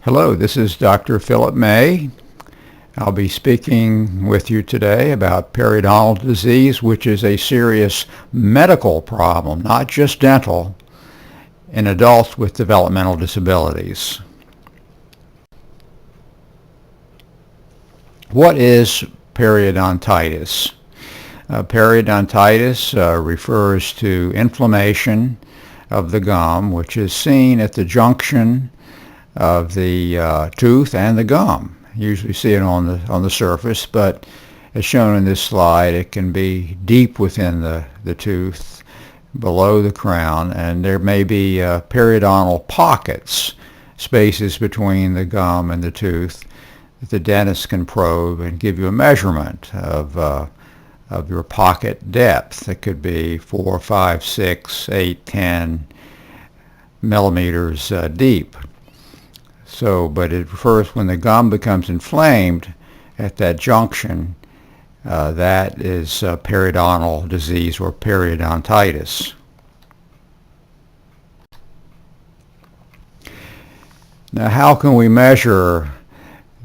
Hello, this is Dr. Philip May. I'll be speaking with you today about periodontal disease, which is a serious medical problem, not just dental, in adults with developmental disabilities. What is periodontitis? Periodontitis refers to inflammation of the gum, which is seen at the junction of the tooth and the gum. You usually see it on the surface, but as shown in this slide, it can be deep within the tooth, below the crown, and there may be periodontal pockets, spaces between the gum and the tooth, that the dentist can probe and give you a measurement of your pocket depth. It could be 4, 5, 6, 8, 10 millimeters deep. But it refers when the gum becomes inflamed at that junction, that is periodontal disease or periodontitis. Now, how can we measure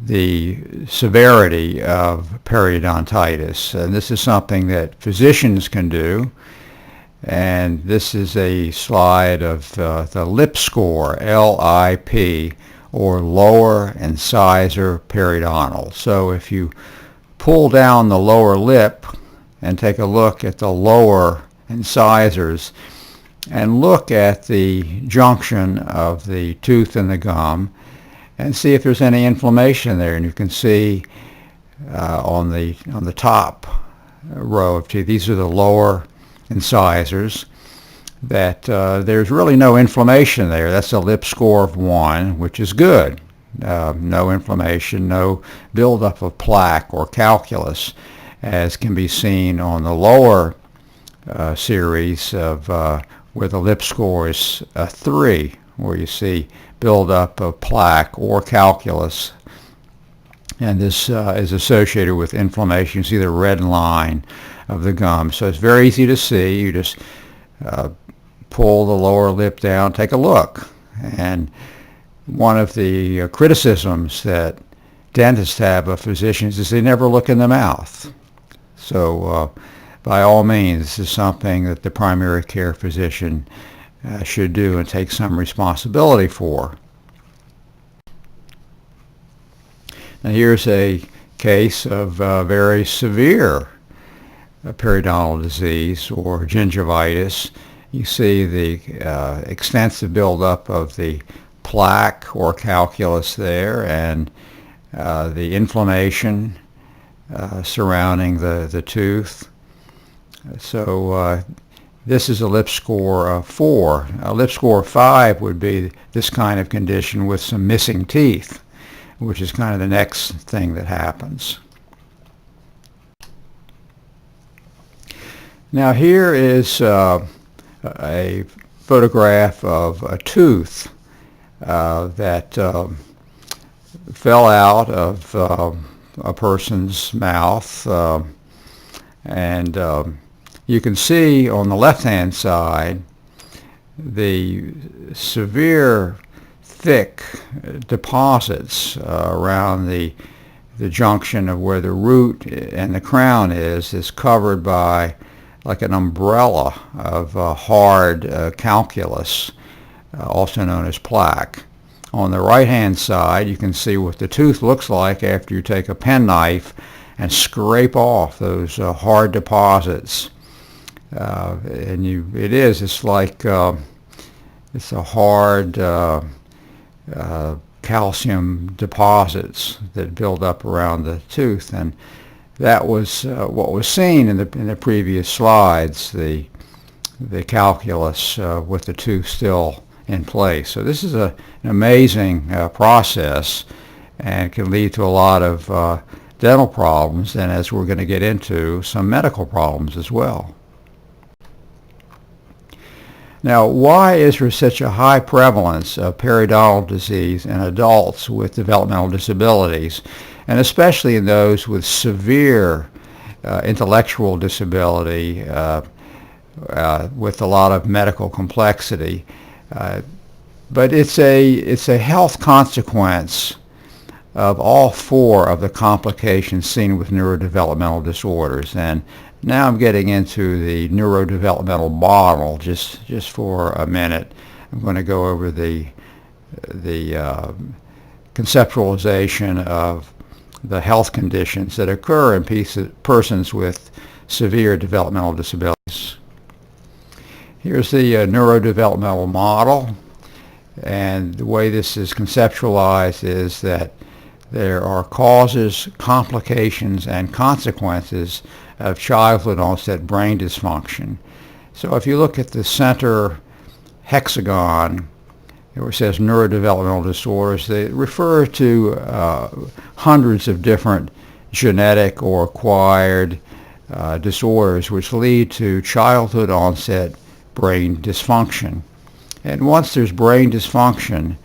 the severity of periodontitis? And this is something that physicians can do. And this is a slide of the lip score, LIP, or lower incisor periodontal. So if you pull down the lower lip and take a look at the lower incisors and look at the junction of the tooth and the gum and see if there's any inflammation there. And you can see on the top row of teeth, these are the lower incisors, that there's really no inflammation there. That's a lip score of 1, which is good. No inflammation, no buildup of plaque or calculus, as can be seen on the lower series of where the lip score is 3, where you see buildup of plaque or calculus. And this is associated with inflammation. You see the red line of the gum. So it's very easy to see. You just pull the lower lip down, take a look. And one of the criticisms that dentists have of physicians is they never look in the mouth. So by all means, this is something that the primary care physician should do and take some responsibility for. Now here's a case of very severe periodontal disease or gingivitis. You see the extensive buildup of the plaque or calculus there, and the inflammation surrounding the tooth. So this is a lip score of 4. A lip score of 5 would be this kind of condition with some missing teeth, which is kind of the next thing that happens. Now here is a photograph of a tooth that fell out of a person's mouth, and you can see on the left-hand side the severe thick deposits around the junction of where the root and the crown is covered by like an umbrella of hard calculus, also known as plaque. On the right-hand side, you can see what the tooth looks like after you take a penknife and scrape off those hard deposits. It's like it's a hard calcium deposits that build up around the tooth, and that was what was seen in the previous slides, the calculus with the tooth still in place. So this is an amazing process, and can lead to a lot of dental problems, and as we're going to get into, some medical problems as well. Now, why is there such a high prevalence of periodontal disease in adults with developmental disabilities, and especially in those with severe intellectual disability with a lot of medical complexity? But it's a health consequence of all four of the complications seen with neurodevelopmental disorders. And now I'm getting into the neurodevelopmental model just for a minute. I'm going to go over the conceptualization of the health conditions that occur in persons with severe developmental disabilities. Here's the neurodevelopmental model, and the way this is conceptualized is that there are causes, complications, and consequences of childhood onset brain dysfunction. So if you look at the center hexagon, where it says neurodevelopmental disorders, they refer to hundreds of different genetic or acquired disorders which lead to childhood onset brain dysfunction. And once there's brain dysfunction,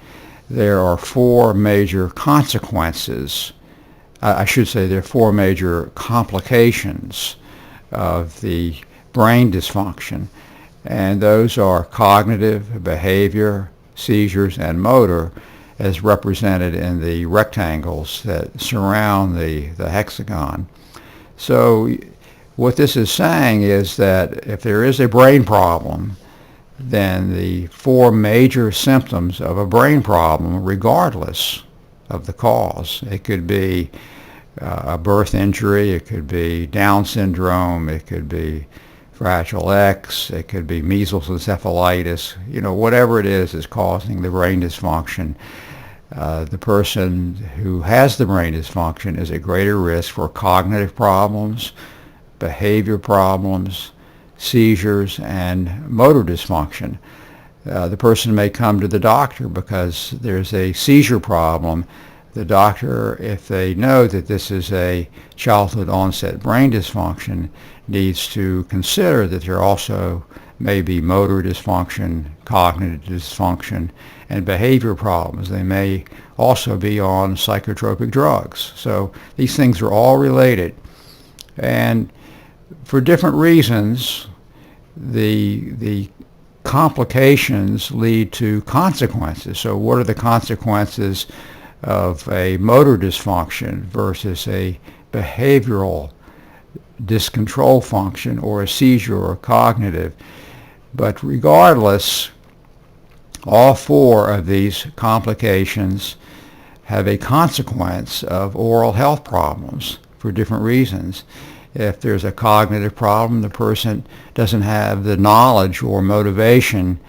there are four major consequences. I should say there are four major complications of the brain dysfunction. And those are cognitive, behavior, seizures, and motor, as represented in the rectangles that surround the hexagon. So what this is saying is that if there is a brain problem, then the four major symptoms of a brain problem, regardless of the cause, it could be a birth injury, it could be Down syndrome, it could be Fragile X, it could be measles encephalitis, whatever it is causing the brain dysfunction. The person who has the brain dysfunction is at greater risk for cognitive problems, behavior problems, seizures, and motor dysfunction. The person may come to the doctor because there's a seizure problem. The doctor, if they know that this is a childhood onset brain dysfunction, needs to consider that there also may be motor dysfunction, cognitive dysfunction, and behavior problems. They may also be on psychotropic drugs. So these things are all related. And for different reasons, the complications lead to consequences. So what are the consequences of a motor dysfunction versus a behavioral dyscontrol function, or a seizure, or cognitive? But regardless, all four of these complications have a consequence of oral health problems for different reasons. If there's a cognitive problem, the person doesn't have the knowledge or motivation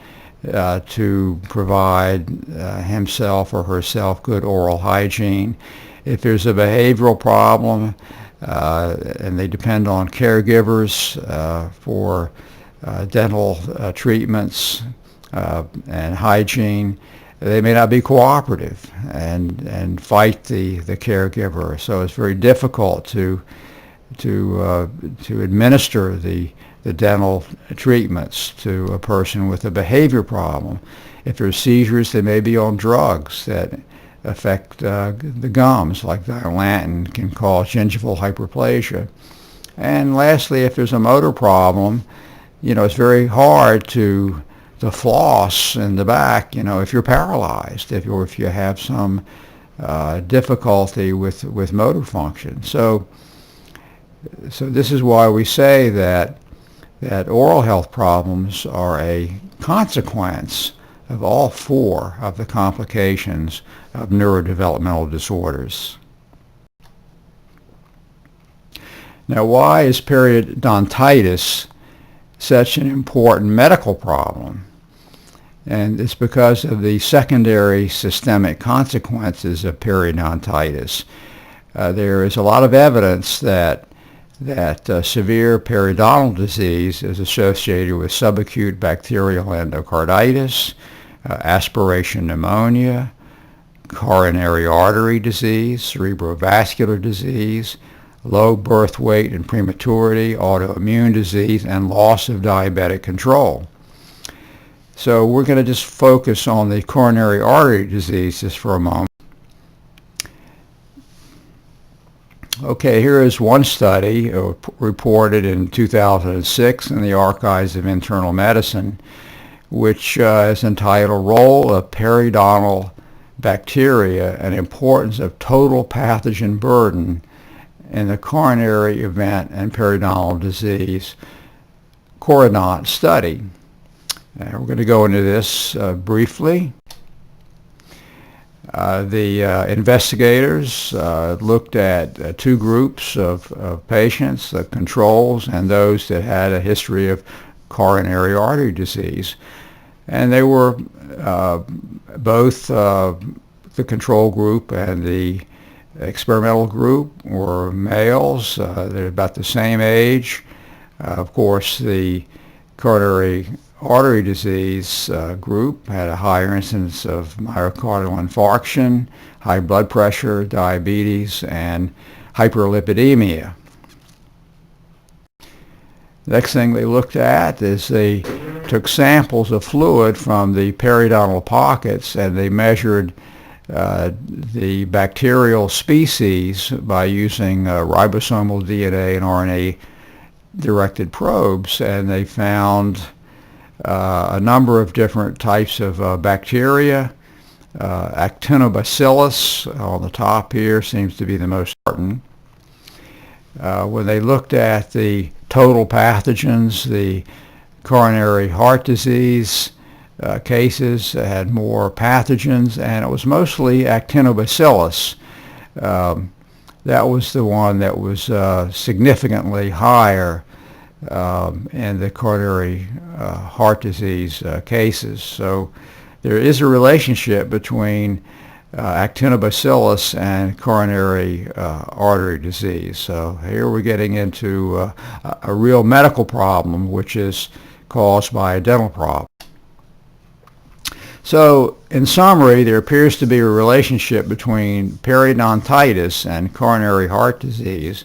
to provide himself or herself good oral hygiene. If there's a behavioral problem, and they depend on caregivers for dental treatments and hygiene, they may not be cooperative and fight the caregiver. So it's very difficult to administer the dental treatments to a person with a behavior problem. If there's seizures, they may be on drugs that affect the gums, like Dilantin can cause gingival hyperplasia. And lastly, if there's a motor problem, it's very hard to floss in the back, if you're paralyzed, if you have some difficulty with motor function. So this is why we say that oral health problems are a consequence of all four of the complications of neurodevelopmental disorders. Now, why is periodontitis such an important medical problem? And it's because of the secondary systemic consequences of periodontitis. There is a lot of evidence that severe periodontal disease is associated with subacute bacterial endocarditis, aspiration pneumonia, coronary artery disease, cerebrovascular disease, low birth weight and prematurity, autoimmune disease, and loss of diabetic control. So we're going to just focus on the coronary artery disease just for a moment. Okay, here is one study reported in 2006 in the Archives of Internal Medicine, which is entitled Role of Periodontal Bacteria and Importance of Total Pathogen Burden in the Coronary Event and Periodontal Disease Periodont Study. We're going to go into this briefly. The investigators looked at two groups of patients, the controls and those that had a history of coronary artery disease. And they were both the control group and the experimental group were males. They're about the same age. Of course, the coronary artery disease group had a higher incidence of myocardial infarction, high blood pressure, diabetes, and hyperlipidemia. Next thing they looked at is they took samples of fluid from the periodontal pockets and they measured the bacterial species by using ribosomal DNA and RNA directed probes, and they found a number of different types of bacteria. Actinobacillus on the top here seems to be the most important. When they looked at the total pathogens, the coronary heart disease cases had more pathogens, and it was mostly Actinobacillus. That was the one that was significantly higher in the coronary heart disease cases. So there is a relationship between Actinobacillus and coronary artery disease. So here we're getting into a real medical problem, which is caused by a dental problem. So in summary, there appears to be a relationship between periodontitis and coronary heart disease.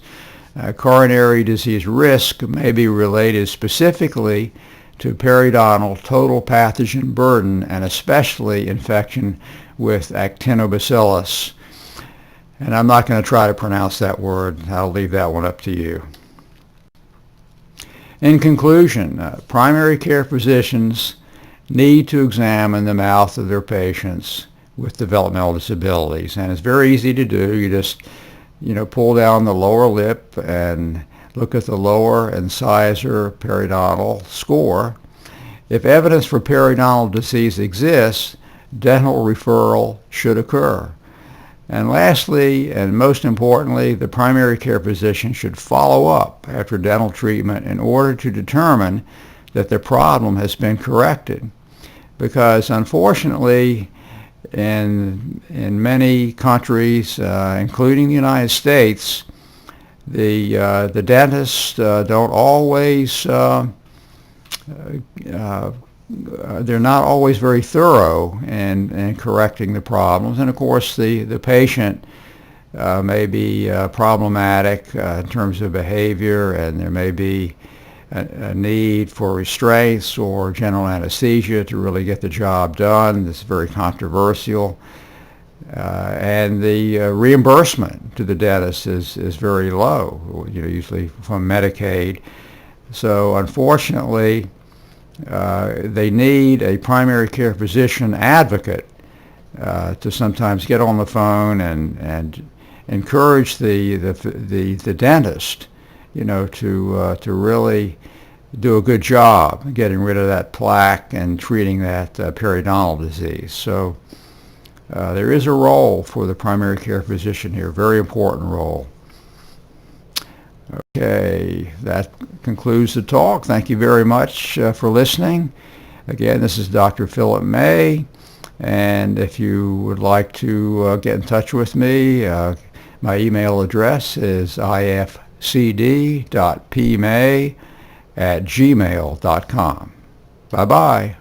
Coronary disease risk may be related specifically to periodontal total pathogen burden and especially infection with Actinobacillus. And I'm not going to try to pronounce that word. I'll leave that one up to you. In conclusion, primary care physicians need to examine the mouth of their patients with developmental disabilities. And it's very easy to do. You just, pull down the lower lip and look at the lower incisor periodontal score. If evidence for periodontal disease exists, dental referral should occur. And lastly, and most importantly, the primary care physician should follow up after dental treatment in order to determine that the problem has been corrected. Because unfortunately, in many countries, including the United States, the dentists don't always they're not always very thorough in correcting the problems. And of course, the patient may be problematic in terms of behavior, and there may be a need for restraints or general anesthesia to really get the job done. This is very controversial. And the reimbursement to the dentist is very low, usually from Medicaid. So unfortunately, they need a primary care physician advocate to sometimes get on the phone and encourage the dentist, to really do a good job getting rid of that plaque and treating that periodontal disease. So there is a role for the primary care physician here, very important role. Okay, that concludes the talk. Thank you very much for listening. Again, this is Dr. Philip May, and if you would like to get in touch with me, my email address is ifcd.pmay@gmail.com. Bye-bye.